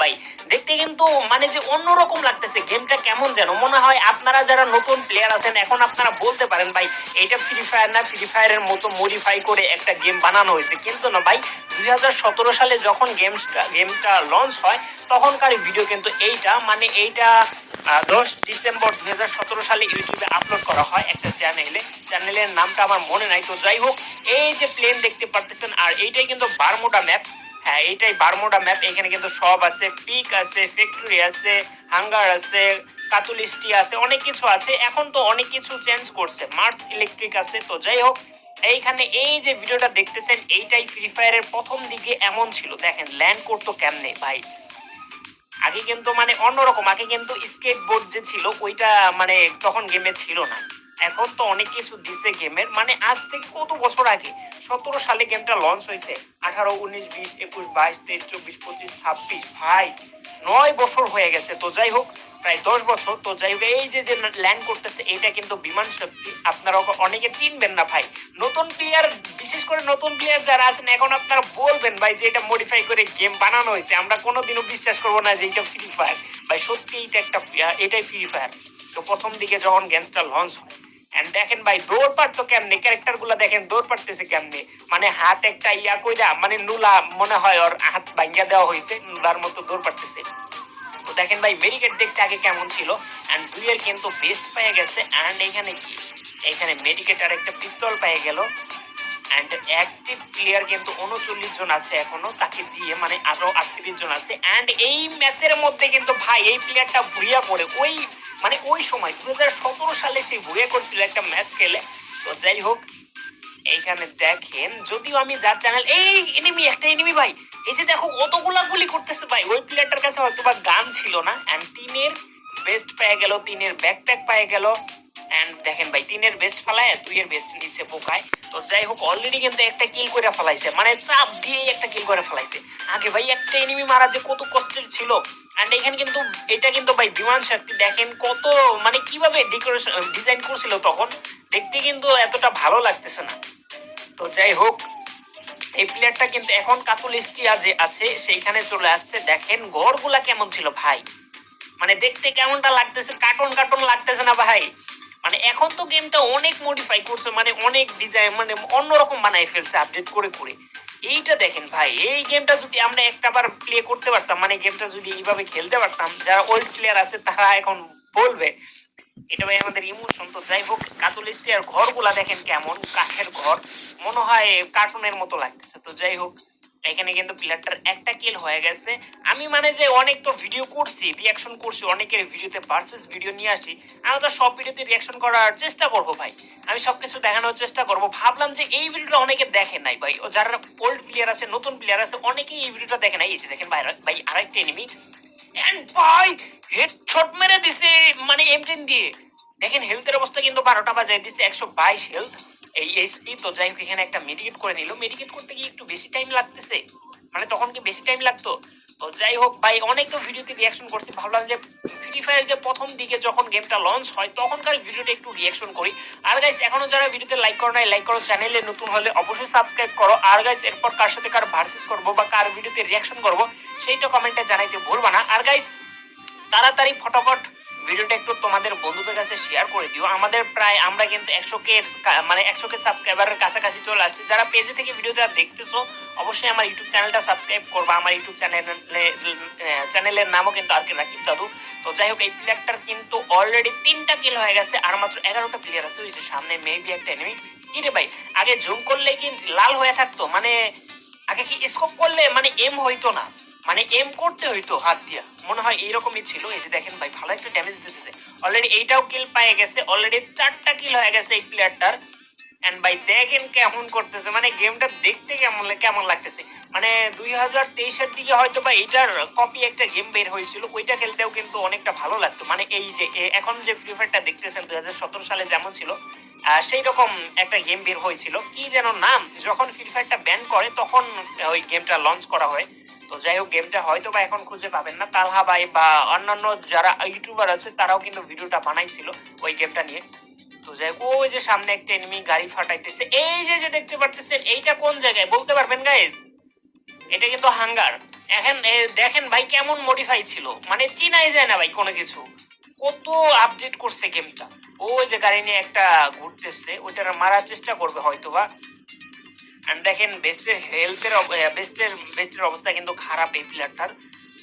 ভাই, দেখতে কিন্তু মানে যে অন্যরকম লাগতেছে। গেমটা কেমন যেন মনে হয়। আপনারা যারা নতুন প্লেয়ার আছেন এখন আপনারা বলতে পারেন ভাই এটা ফ্রি ফায়ার না, ফ্রি ফায়ারের মতো মডিফাই করে একটা গেম বানানো হয়েছে। কিন্তু না ভাই, 2017 সালে যখন গেমটা লঞ্চ হয় তখনকার ভিডিও কিন্তু এইটা, মানে এইটা 10 ডিসেম্বর 2017 সালে ইউটিউবে আপলোড করা হয় একটা চ্যানেলের নামটা আমার মনে নাই। তো যাই হোক, এই যে প্লেন দেখতে পারতেছেন, আর এইটাই কিন্তু বারমুডা ম্যাপ। হ্যাঁ, এইটাই বারমুডা ম্যাপ। এখানে কিন্তু সব আছে, পিক আছে, ফ্যাক্টরি আছে, হাঙ্গার আছে, কাতুলিস্টি আছে, অনেক কিছু আছে। এখন তো অনেক কিছু চেঞ্জ করছে, মার্স ইলেকট্রিক আছে। তো যাই হোক, এইখানে এই যে ভিডিওটা দেখতেছেন এইটাই ফ্রি ফায়ারের প্রথম দিকে এমন ছিল। দেখেন ল্যান্ড করতো কেমনে ভাই। আগে কিন্তু মানে অন্যরকম, আগে কিন্তু স্কেট বোর্ড যে ছিল ওইটা মানে তখন গেমে ছিল না। এখন তো অনেক কিছু দিছে গেমের, মানে আজ থেকে কত বছর আগে, 17 সালে গেমটা লঞ্চ হয়েছে। 18, 19, 20, 21, 22, 23, 24, 25, 26 ভাই 9 বছর হয়ে গেছে। তো যাই হোক, প্রায় 10 বছর। তো যাই হোক, এই যে যে ল্যান্ড করতেছে এটা কিন্তু বিমান শক্তি। আপনারা অনেকে চিনবেন না ভাই, নতুন প্লেয়ার, বিশেষ করে নতুন প্লেয়ার যারা আছেন এখন আপনারা বলবেন ভাই যে এটা মডিফাই করে গেম বানানো হয়েছে। আমরা কোনোদিনও বিশ্বাস করবো না যে এটা ফ্রি ফায়ার ভাই। সত্যি এটা একটা এটাই ফ্রি ফায়ার। তো প্রথম দিকে যখন গেমসটা লঞ্চ হয়, এন্ড দেখেন ভাই দৌড় পারতো কেমনে, ক্যারেক্টার গুলা দেখেন দৌড় পারতেছে কেমনে, মানে হাত একটা ইয়া কইরা মানে নুলা মনে হয় ওর হাত ভাঙ্গা দেওয়া হয়েছে, নুলার মতো দৌড় পারতেছে। তো দেখেন ভাই মেডিকেট দেখতে আগে কেমন ছিল, এন্ড দুইয়ের কিন্তু বেস্ট পেয়ে গেছে। এন্ড এখানে কি, এখানে মেডিকেট আর একটা পিস্তল পেয়ে গেল। এন্ড অ্যাক্টিভ প্লেয়ার কিন্তু 39 জন আছে এখনো, তাকে দিয়ে মানে আরো 38 জন আছে। এন্ড এই ম্যাচের মধ্যে কিন্তু ভাই এই প্লেয়ারটা ভুইয়া করে ওই মানে ওই সময় 2017 সালে সে ভুইয়া করছিল একটা ম্যাচ খেলে। তো যাই হোক, এইখানে দেখেন যদিও আমি যার চ্যানেল, এই এনিমি, একটা এনিমি ভাই, এই যে দেখো কতগুলা গুলি করতেছে ভাই। ওই প্লেয়ারটার কাছে হয়তো বা গান ছিল না। এন্ড তিনের বেস্ট পেয়ে গেল, তিনের ব্যাকপ্যাক পেয়ে গেল। এন্ড দেখেন ভাই তিনের বেস্ট ফালায় দুইয়ের বেস্ট নিচে পোকায়। তো যাই হোক, অলরেডি কিন্তু একটা কিল করে ফেলাইছে, মানে চাপ দিয়ে একটা কিল করে ফেলাইছে। আগে ভাই একটা এনিমি মারা যে কত কষ্টের ছিল। এন্ড এখানে কিন্তু এটা কিন্তু ভাই বিমান শক্তি, দেখেন কত মানে কিভাবে ডেকোরেশন ডিজাইন করছিল তখন, দেখতে কিন্তু এতটা ভালো লাগতেছে না। তো যাই হোক, এই প্লেয়ারটা কিন্তু এখন কাতুলিস্টিয়া যে আছে সেইখানে চলে আসছে। দেখেন ঘরগুলা কেমন ছিল ভাই, মানে দেখতে কেমনটা লাগতেছে, কার্টুন কার্টুন লাগতেছে না ভাই। মানে এখন তো গেমটা অনেক মডিফাই করছে, মানে অনেক ডিজাইন মানে অন্যরকম বানাই ফেলছে আপডেট করে করে। এইটা দেখেন ভাই, এই গেমটা যদি আমরা একটাবার প্লে করতে পারতাম, মানে গেমটা যদি এইভাবে খেলতে পারতাম, যারা ওল্ড প্লেয়ার আছে তারা এখন বলবে এটা ভাই আমাদের ইমোশন। তো যাই হোক, কাতুলিস্টিয়ার ঘরগুলা দেখেন কেমন, কাঠের ঘর, মনে হয় কার্টুনের মতো লাগতেছে। তো যাই হোক, এখানে কিন্তু প্লেয়ারটার একটা কিল হয়ে গেছে। আমি মানে যে অনেক তো ভিডিও করছি, রিয়াকশন করছি, অনেকের ভিডিওতে ভার্সেস ভিডিও নিয়ে আসি। আমি তো সব ভিডিওতে রিয়াকশন করার চেষ্টা করব ভাই, আমি সবকিছু দেখানোর চেষ্টা করব। ভাবলাম যে এই ভিডিওটা অনেকে দেখে নাই ভাই, ও যারা ওল্ড প্লেয়ার আছে, নতুন প্লেয়ার আছে, অনেকেই এই ভিডিওটা দেখে নাই। এই যে দেখেন ভাই, ভাই আরেকটা এনিমি, এন্ড ভাই হেডশট মেরে দিছে মানে M10 দিয়ে। দেখেন হেলথের অবস্থা কিন্তু 12টা বাজায় দিছে, 122 হেলথ এই এইচপি। তো যাই হোক, এখানে একটা মেডিকেট করে নিল। মেডিকেট করতে গিয়ে একটু বেশি টাইম লাগতেছে, মানে তখন কি বেশি টাইম লাগতো। তো যাই হোক ভাই, অনেক তো ভিডিওতে রিয়াকশন করছি, ভাবলাম যে ফ্রি ফায়ার যে প্রথম দিকে যখন গেমটা লঞ্চ হয় তখনকার ভিডিওটা একটু রিয়াকশন করি। আর গাইস এখনো যারা ভিডিওতে লাইক করো নাই, লাইক করো, চ্যানেলে নতুন হলে অবশ্যই সাবস্ক্রাইব করো। আর গাইস এরপর কার সাথে কার ভার্সেস করবো বা কার ভিডিওতে রিয়াকশন করবো সেইটা কমেন্টে জানাইতে ভুলবা না। আর গাইস তাড়াতাড়ি ফটাফট ভিডিওটা একটু তোমাদের বন্ধুদের কাছে শেয়ার করে দিও। আমাদের প্রায় আমরা কিন্তু 100K মানে 100K সাবস্ক্রাইবারের কাছাকাছি চলে আসছে। যারা পেজে থেকে ভিডিওটা দেখতেছো অবশ্যই আমার ইউটিউব চ্যানেলটা সাবস্ক্রাইব করবা। আমার ইউটিউব চ্যানেলের নামও কিন্তু আর কে রাকিব দাদু। তো যাই হোক, এই প্লেয়ারটার কিন্তু অলরেডি 3টা কিল হয়ে গেছে, আর মাত্র 11টা প্লেয়ার আছে। ওই যে সামনে মেবি একটা এনিমি। কি রে ভাই, আগে জুম করলে কি লাল হয়ে থাকতো, মানে আগে কি স্কোপ করলে মানে এম হইতো না, মানে এম করতে হইতো হাত দিয়া, মনে হয় এইরকমই ছিল। এই যে দেখেন ভাই ভালো একটা ড্যামেজ দিতেছে, অলরেডি এইটাও কিল পেয়ে গেছে, অলরেডি 4টা কিল হয়ে গেছে এই প্লেয়ারটার। এন্ড ভাই দেখেন কেমন করতেছে, মানে গেমটা দেখতে কেমন কেমন লাগতেছে। মানে 2023-এর দিকে হয়তো বা এইটার কপি একটা গেম বের হয়েছিল, ওইটা খেলতেও কিন্তু অনেকটা ভালো লাগতো। মানে এই যে এখন যে ফ্রি ফায়ারটা দেখতেছেন 2017 সালে যেমন ছিল সেই রকম একটা গেম বের হয়েছিল, কি যেন নাম, যখন ফ্রি ফায়ারটা ব্যান করে তখন ওই গেমটা লঞ্চ করা হয়। তো যাই হোক, গেমটা হয়তো বা এখন খুঁজে পাবেন না। তালহা ভাই বা অন্যান্য যারা ইউটিউবার আছে তারাও কিন্তু ভিডিওটা বানাইছিল ওই গেমটা নিয়ে। তো যাই হোক, ওই যে সামনে একটা এনিমি গাড়ি ফাটাইতেছে, এই যে যে দেখতে পারতেছেন এইটা কোন জায়গায় বলতে পারবেন গাইস? এটা কিন্তু হাঙ্গার। এখন দেখেন ভাই কেমন মডিফাই ছিল, মানে চিনাই যায় না ভাই কোনো কিছু। কত আপডেট করছে গেমটা। ওই যে গাড়ি নিয়ে একটা ঘুরতেছে, ওইটার মারার চেষ্টা করবে হয়তোবা। এন্ড দেখেন বেস্টের হেলথের বেস্টের অবস্থা কিন্তু খারাপ এই প্লেয়ারটার।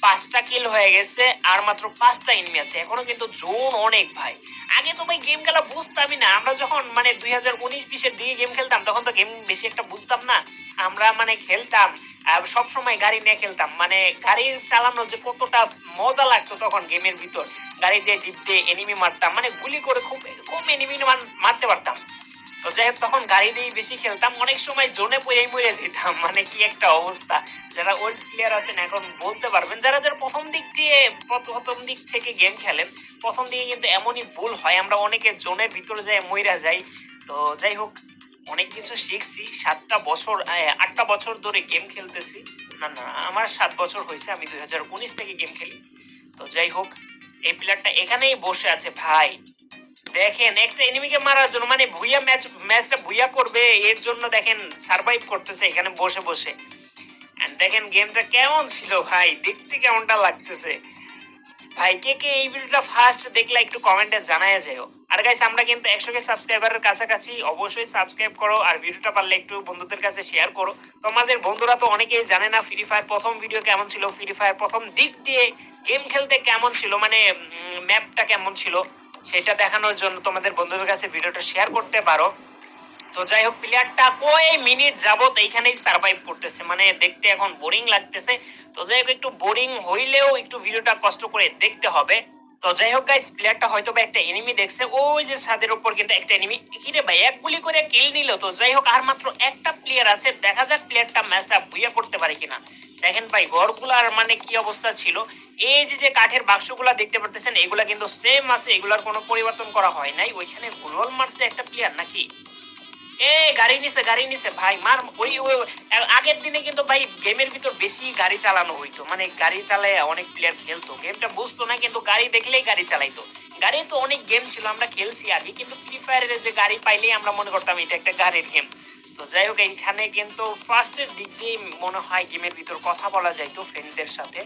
5টা কিল হয়ে গেছে আর মাত্র 5টা এনিমি আছে, এখনো কিন্তু জোন অনেক ভাই। আগে তো ভাই গেম খেলা বুঝতামই না, আমরা যখন মানে 2019-20 এর দিকে গেম খেলতাম তখন তো গেম বেশি একটা বুঝতাম না। আমরা মানে খেলতাম আর সব সময় গাড়ি নিয়ে খেলতাম, মানে গাড়ি চালানো যে কতটা মজা লাগতো তখন গেমের ভিতর। গাড়ি দিয়ে টিপ দিয়ে এনিমি মারতাম, মানে গুলি করে খুব কম এনিমি মারতে পারতাম। তো যাই হোক তখন গাড়ি দিয়ে বেশি খেলতাম, অনেক সময় জোনে পড়েই মরে যেতাম, মানে কি একটা অবস্থা। যারা ওল্ড প্লেয়ার আছেন এখন বলতে পারবেন, যারা যারা প্রথম দিক থেকে গেম খেলেন, প্রথম দিকে কিন্তু এমনই ভুল হয়, আমরা অনেকে জোনের ভিতরে যাই মইরা যাই। তো যাই হোক অনেক কিছু শিখছি। 8টা বছর ধরে গেম খেলতেছি। না না, আমার 7 বছর হয়েছে, আমি 2019 থেকে গেম খেলি। তো যাই হোক এই প্লেয়ারটা এখানেই বসে আছে ভাই। দেখেন একটা এনিমিকে মারার জন্য, মানে ম্যাচটা ভুইয়া করবে এর জন্য দেখেন সার্ভাইভ করতেছে এখানে বসে বসে। এন্ড দেখেন গেমটা কেমন ছিল ভাই, দেখতে কেমনটা লাগতেছে। ভাই কে কে এই ভিডিওটা ফার্স্ট দেখলে একটু কমেন্টে জানায় যেও। আর গাইস আমরা কিন্তু 100 কে সাবস্ক্রাইবারের কাছাকাছি, অবশ্যই সাবস্ক্রাইব করো আর ভিডিওটা পারলে একটু বন্ধুদের কাছে শেয়ার করো। তোমাদের বন্ধুরা তো অনেকেই জানে না ফ্রি ফায়ার প্রথম ভিডিও কেমন ছিল, ফ্রি ফায়ার প্রথম দিক দিয়ে গেম খেলতে কেমন ছিল, মানে ম্যাপটা কেমন ছিল, সেটা দেখানোর জন্য তোমাদের বন্ধুদের কাছে ভিডিওটা শেয়ার করতে পারো। তো যাই হোক প্লেয়ারটা কয় মিনিট যাবত এইখানেই সার্ভাইভ করতেছে, মানে দেখতে এখন বোরিং লাগতেছে। তো যাই হোক একটু বোরিং হইলেও একটু ভিডিওটা কষ্ট করে দেখতে হবে। তো যাই হোক গাইস প্লেয়ারটা হয়তো বা একটা এনিমি দেখছে, ওই যে ছাদের উপর কিন্তু একটা এনিমি। কিরে ভাই এক গুলি করে কিল নিল। তো যাই হোক আর মাত্র একটা প্লেয়ার আছে, দেখা যাক প্লেয়ারটা ম্যাচটা বুইয়া করতে পারে কিনা। দেখেন ভাই ঘরগুলার মানে কি অবস্থা ছিল। এই যে যে কাঠের বাক্সগুলা দেখতে পারতেছেন এগুলা কিন্তু সেম আছে, এগুলার কোনো পরিবর্তন করা হয় নাই। ওইখানে গোল মারছে একটা প্লেয়ার নাকি। এ গাড়ি নিছে ভাই, মার ওই আগের দিনে কিন্তু ভাই গেমের ভিতর বেশি গাড়ি চালানো হইতো, মানে গাড়ি চালায় অনেক প্লেয়ার খেলতো, গেমটা বুঝতো না কিন্তু গাড়ি দেখলেই গাড়ি চালাইতো। গাড়ি তো অনেক গেম ছিল আমরা খেলছি আগে, কিন্তু ফ্রি ফায়ারের যে গাড়ি পাইলেই আমরা মনে করতাম এটা একটা গাড়ির গেম। তো যাই হোক এইখানে কিন্তু ফার্স্টের দিক দিয়ে মনে হয় গেমের ভিতর কথা বলা যাইতো ফ্রেন্ডদের সাথে।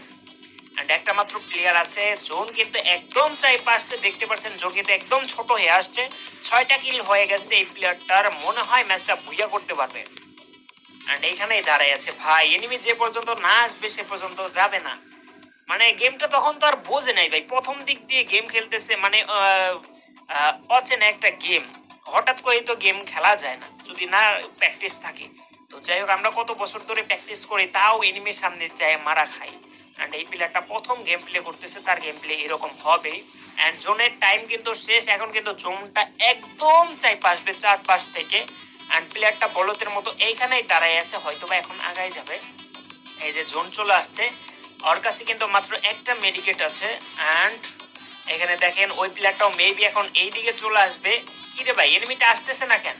এন্ড একটা মাত্র প্লেয়ার আছে, জোন কিন্তু একদম চারপাশে দেখতে পাচ্ছেন, জোন কিন্তু একদম ছোট হয়ে আসছে। 6টা কিল হয়ে গেছে এই প্লেয়ারটার, মনে হয় ম্যাচটা বুইয়া করতে পারবে। এন্ড এইখানেই দাঁড়ায় আছে ভাই, এনিমি যে পর্যন্ত না আসবে সে পর্যন্ত যাবে না। মানে গেমটা তখন তো আর বোঝে নাই ভাই, প্রথম দিক দিয়ে গেম খেলতেছে, মানে অচেনা একটা গেম। হঠাৎ করে তো গেম খেলা যায় না যদি না প্র্যাকটিস থাকে। তো যাই হোক আমরা কত বছর ধরে প্র্যাকটিস করি তাও এনিমির সামনে যায় মারা খাই। অ্যান্ড এই প্লেয়ারটা প্রথম গেম প্লে করতেছে, তার গেম প্লে এরকম হবে। অ্যান্ড জোনের টাইম কিন্তু শেষ, এখন কিন্তু জোনটা একদম আসবে চারপাশ থেকে। অ্যান্ড প্লেয়ারটা বলতের মতো এইখানেই দাঁড়ায় আছে, হয়তো বা এখন আগায় যাবে। এই যে জোন চলে আসছে, ওর কাছে কিন্তু মাত্র একটা মেডিকেট আছে। অ্যান্ড এখানে দেখেন ওই প্লেয়ারটাও মেবি এখন এই দিকে চলে আসবে। কি রে ভাই এনিমিটা আসতেছে না কেন,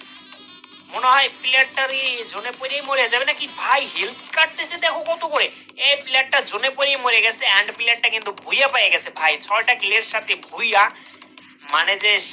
মনে হয় প্লেয়ারটারই জোনে পড়েই মরে যাবে নাকি ভাই, হেলথ কাটতেছে দেখো কত করে। এই প্লেয়ারটা জোনে পড়েই মরে গেছে, অ্যান্ড প্লেয়ারটা কিন্তু ভুইয়া পেয়ে গেছে ভাই, 6টা কিলের সাথে ভুইয়া, মানে যে